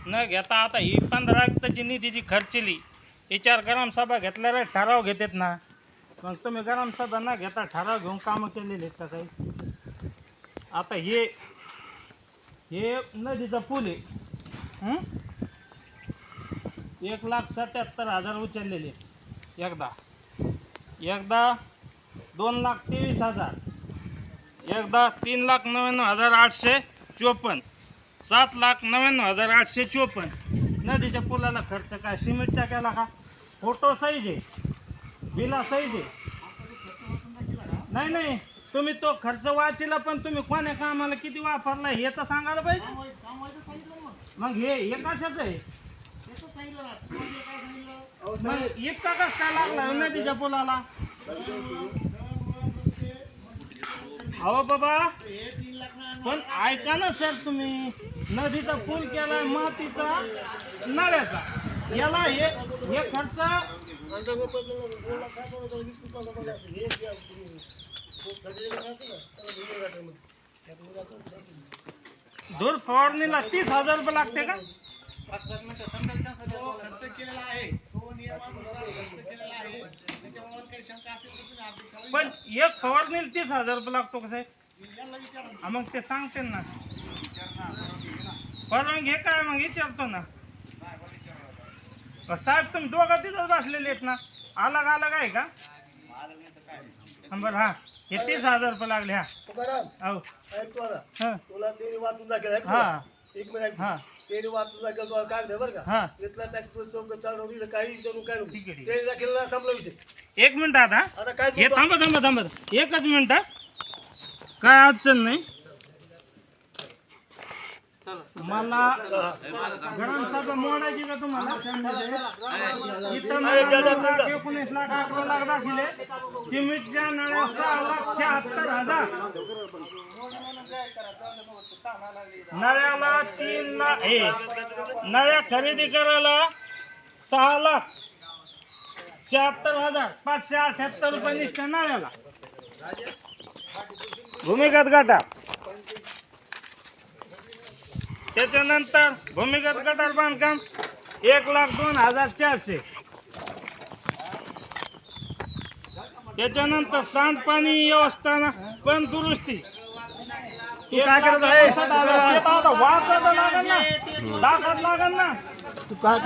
न घेता आता ही 15 निधीची खर्चली विचार ग्रामसभा घेतल्यावर ठराव घेतात ना, मग तुम्ही ग्रामसभा न घेता ठराव घेऊन कामं केलेले आहेत का काही? आता हे नदीचा पूल आहे, 1,77,000 उचललेले एकदा 2,23,000, एकदा 3,99,854, 7,99,854. नदीच्या पुलाला खर्च काय सिमेंटचा केला का? फोटो साईज आहे, बिला साईज आहे. नाही तुम्ही तो खर्च वाचला, पण तुम्ही कोण्या कामाला किती वापरला हे तर सांगायला पाहिजे. मग हे कशाच आहे? मग इतका कस काय लागला नदीच्या पुलाला? अहो बाबा, पण ऐका ना सर, तुम्ही नदीचा पूल केलाय मातीचा नळ्याचा, याला हे खर्च दूर फवारणीला 30,000 रुपये लागते का? खर्च केलेला आहे तो नियमानुसार खर्च केलेला आहे. त्याच्यावर काही शंका असेल तर तुम्ही अध्यक्षाला पण एक फवारणीला 30,000 रुपये लागतो का साहेब? यांना विचारा. मग ते सांगते ना, परवानगी घे काय? मग विचारतो ना साहेब, तुम्ही दोघं तिथंच बसलेले आहेत ना, अलग अलग आहे का? बरं, हा हे 30,000 रुपये लागले. हा हो तुला ते वाचून दाखल आहे. हा एक मिनिट. हा ते वाचून दाखल तुला काय दे बरं का? हा इथला टॅक्स चौक चालवली काही विचारू काय ठीक आहे, ठीक ते दाखल संपला विषय. एक मिनिट आता आता काय हे थांबा एकच मिनिट. काय अडचण नाही. मला ग्रामसभा मोडायची का तुम्हाला? इथं 19 लाख 11 लाख दाखिले, सिमेंटच्या नळ्या 6,76,000, नळ्याला 3 लाख, नळ्या खरेदी करायला 6,76,578 रुपये निष्ठा नळ्याला. भूमिगत गटार, त्याच्यानंतर भूमिगत गटार बांधकाम 1,02,400. त्याच्यानंतर सांडपाणी व्यवस्था पण दुरुस्ती तू काय करत आहे? वाचायला लागेल ना, दाखत लागेल ना. तू काय